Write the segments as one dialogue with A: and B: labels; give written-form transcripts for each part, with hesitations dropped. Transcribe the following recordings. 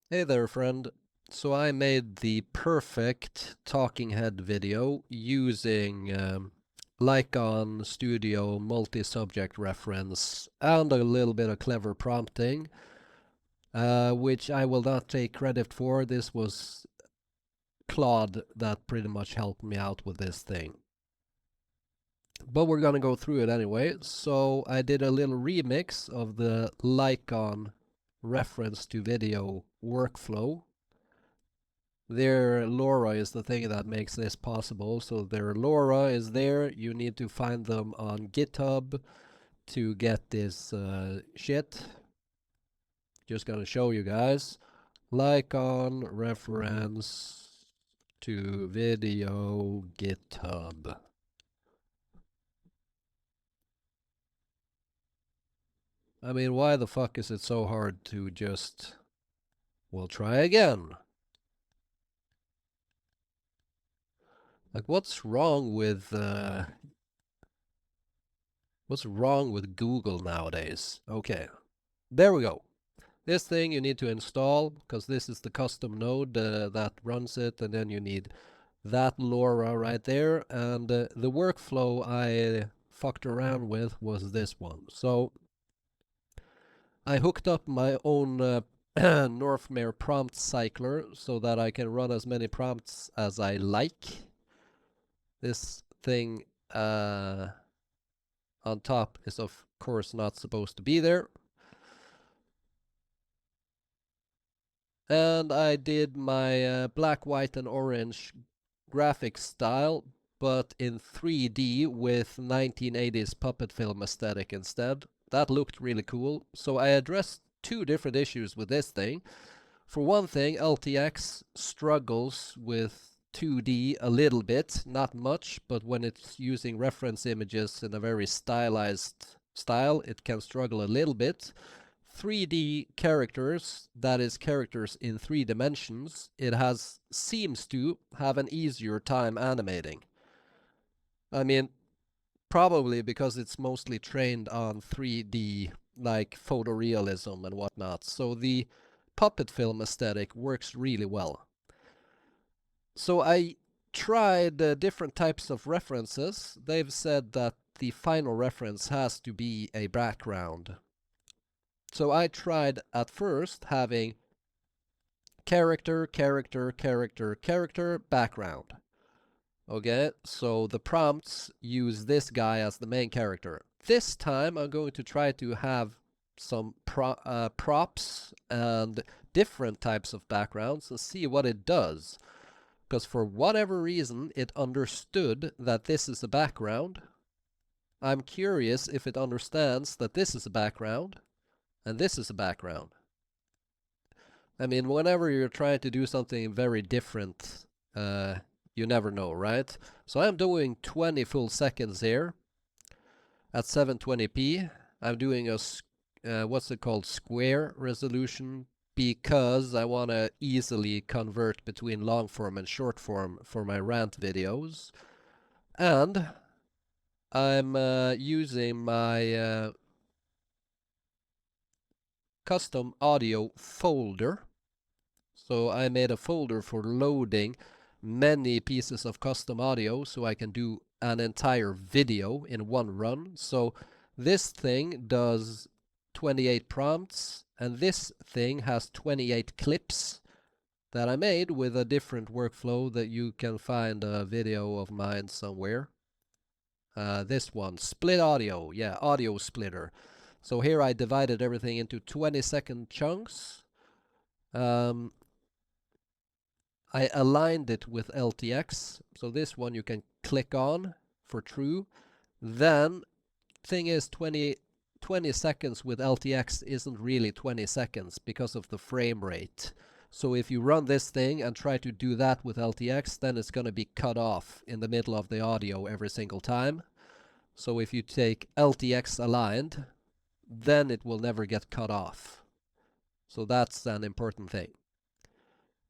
A: Hey there, friend. So I made the perfect talking head video using Lyon Studio multi-subject reference and a little bit of clever prompting, which I will not take credit for. This was Claude that pretty much helped me out with this thing. But we're gonna go through it anyway. So I did a little remix of the Lyon Reference-to-Video workflow. Their LoRa is the thing that makes this possible. So their LoRa is there. You need to find them on GitHub to get this shit. Just gonna show you guys. Lyon reference to video GitHub. I mean, why the fuck is it so hard to just... We'll try again. Like, what's wrong with Google nowadays? Okay, there we go. This thing you need to install because this is the custom node that runs it, and then you need that LoRa right there. And the workflow I fucked around with was this one. So I hooked up my own Norfmare Prompt Cycler so that I can run as many prompts as I like. This thing on top is of course not supposed to be there. And I did my black, white, and orange graphic style, but in 3D with 1980s puppet film aesthetic instead. That looked really cool. So I addressed two different issues with this thing. For one thing, LTX struggles with 2D a little bit, not much, but when it's using reference images in a very stylized style, it can struggle a little bit. 3D characters, that is characters in 3 dimensions, it seems to have an easier time animating. I mean, probably because it's mostly trained on 3D, like photorealism and whatnot. So the puppet film aesthetic works really well. So I tried different types of references. They've said that the final reference has to be a background. So I tried at first having character, character, character, character, background. Okay, so the prompts use this guy as the main character. This time I'm going to try to have some props and different types of backgrounds and see what it does. Because for whatever reason, it understood that this is a background. I'm curious if it understands that this is a background and this is a background. I mean, whenever you're trying to do something very different, you never know, right? So I'm doing 20 full seconds here at 720p. I'm doing a, what's it called, square resolution, because I want to easily convert between long form and short form for my rant videos. And I'm using my custom audio folder. So I made a folder for loading many pieces of custom audio so I can do an entire video in one run. So this thing does 28 prompts, and this thing has 28 clips that I made with a different workflow that you can find a video of mine somewhere. This one, split audio, yeah, audio splitter. So here I divided everything into 20-second chunks. I aligned it with LTX. So this one you can click on for true. Then, thing is, 20 seconds with LTX isn't really 20 seconds because of the frame rate. So if you run this thing and try to do that with LTX, then it's going to be cut off in the middle of the audio every single time. So if you take LTX-Aligned, then it will never get cut off. So that's an important thing.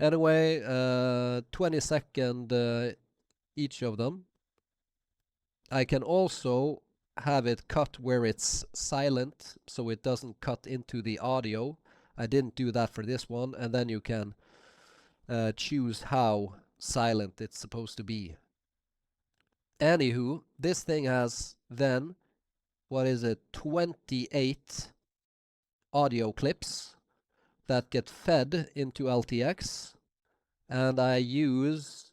A: Anyway, 20-second each of them. I can also have it cut where it's silent, so it doesn't cut into the audio. I didn't do that for this one, and then you can choose how silent it's supposed to be. Anywho, this thing has then, what is it, 28 audio clips that get fed into LTX, and I use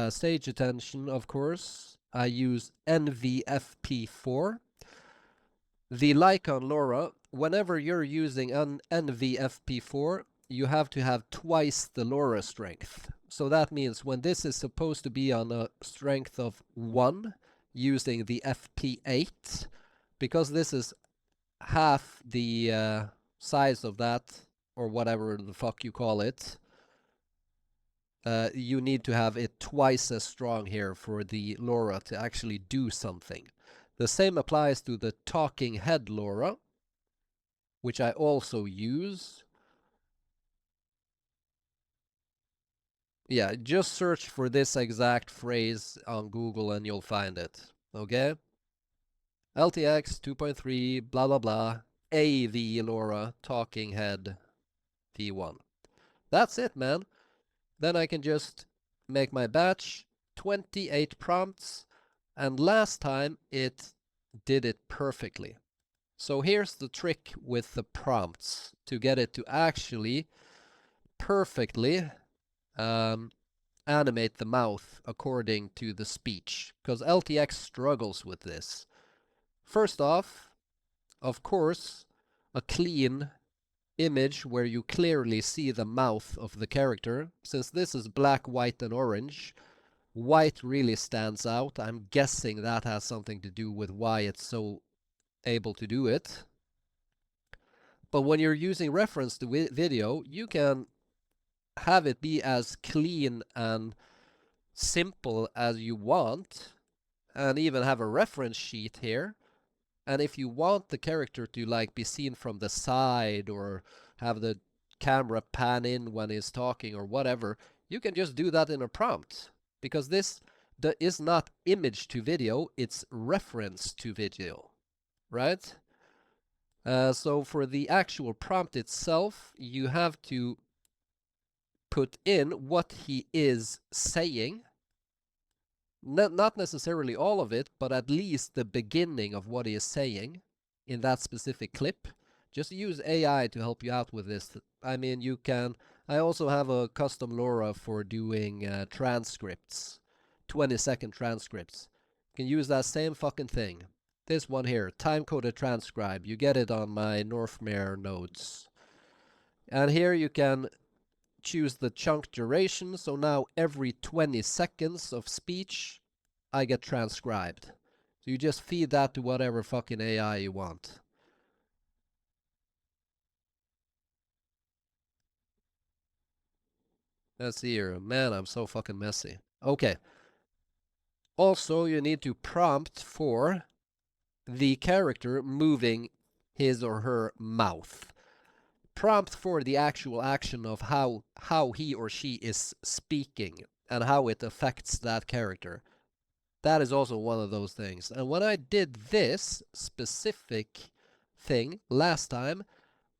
A: stage attention, of course. I use NVFP4. The Lyon LoRa, whenever you're using an NVFP4, you have to have twice the LoRa strength. So that means when this is supposed to be on a strength of 1 using the FP8, because this is half the size of that, or whatever the fuck you call it, you need to have it twice as strong here for the LoRa to actually do something. The same applies to the talking head LoRa, which I also use. Yeah, just search for this exact phrase on Google and you'll find it. Okay? LTX 2.3, blah blah blah, AV LoRa, talking head V1. That's it, man. Then I can just make my batch, 28 prompts, and last time it did it perfectly. So here's the trick with the prompts to get it to actually perfectly animate the mouth according to the speech, because LTX struggles with this. First off, of course, a clean image where you clearly see the mouth of the character. Since this is black, white, and orange, white really stands out. I'm guessing that has something to do with why it's so able to do it. But when you're using reference to video, you can have it be as clean and simple as you want, and even have a reference sheet here. And if you want the character to like be seen from the side or have the camera pan in when he's talking or whatever, you can just do that in a prompt, because this is not image to video, it's reference to video, right? So for the actual prompt itself, you have to put in what he is saying. Not necessarily all of it, but at least the beginning of what he is saying in that specific clip. Just use AI to help you out with this. I mean, you can... I also have a custom LoRa for doing transcripts, 20-second transcripts. You can use that same fucking thing. This one here, time-coded transcribe. You get it on my Norfmare nodes. And here you can choose the chunk duration. So now every 20 seconds of speech, I get transcribed. So you just feed that to whatever fucking AI you want. Let's see here. Man, I'm so fucking messy. Okay. Also, you need to prompt for the character moving his or her mouth. Prompt for the actual action of how he or she is speaking and how it affects that character. That is also one of those things. And when I did this specific thing last time,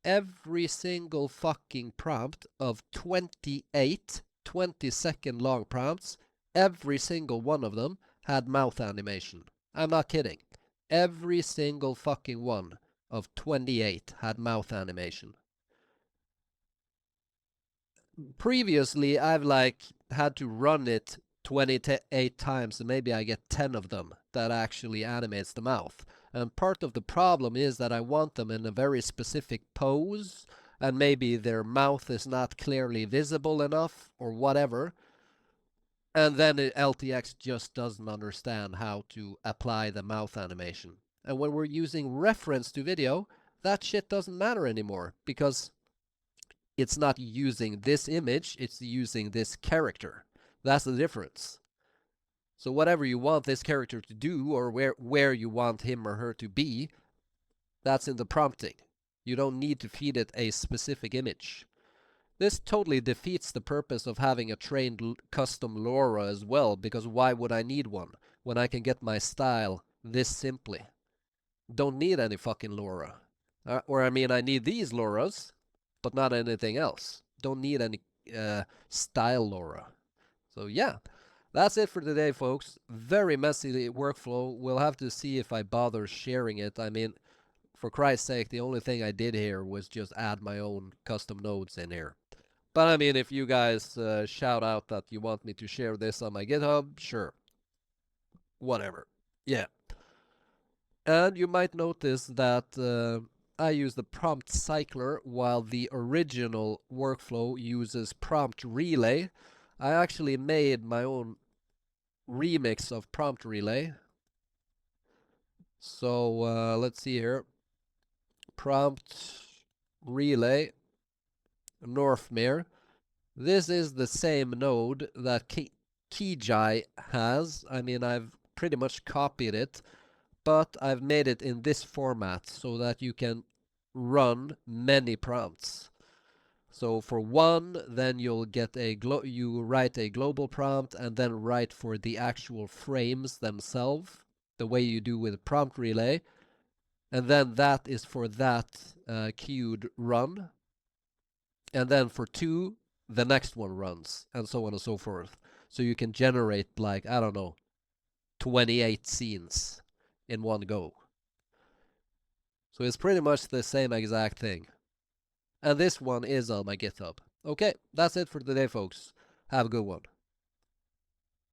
A: every single fucking prompt of 28 20-second long prompts, every single one of them had mouth animation. I'm not kidding. Every single fucking one of 28 had mouth animation. Previously, I've like had to run it 28 times, and maybe I get 10 of them that actually animates the mouth. And part of the problem is that I want them in a very specific pose, and maybe their mouth is not clearly visible enough, or whatever. And then LTX just doesn't understand how to apply the mouth animation. And when we're using reference to video, that shit doesn't matter anymore, because it's not using this image, it's using this character. That's the difference. So whatever you want this character to do, or where you want him or her to be, that's in the prompting. You don't need to feed it a specific image. This totally defeats the purpose of having a trained custom LoRa as well, because why would I need one when I can get my style this simply? Don't need any fucking LoRa. Or I mean, I need these LoRas, but not anything else. Don't need any style LoRa. So yeah, that's it for today, folks. Very messy workflow. We'll have to see if I bother sharing it. I mean, for Christ's sake, the only thing I did here was just add my own custom nodes in here. But I mean, if you guys shout out that you want me to share this on my GitHub, sure. Whatever. Yeah. And you might notice that I use the prompt cycler while the original workflow uses prompt relay. I actually made my own remix of prompt relay. So let's see here. Prompt relay Norfmare. This is the same node that Kijai has. I mean, I've pretty much copied it, but I've made it in this format so that you can run many prompts. So for one, then you'll get you write a global prompt and then write for the actual frames themselves, the way you do with prompt relay. And then that is for that queued run. And then for two, the next one runs, and so on and so forth. So you can generate, like, I don't know, 28 scenes in one go. So it's pretty much the same exact thing. And this one is on my GitHub. Okay, that's it for today, folks. Have a good one.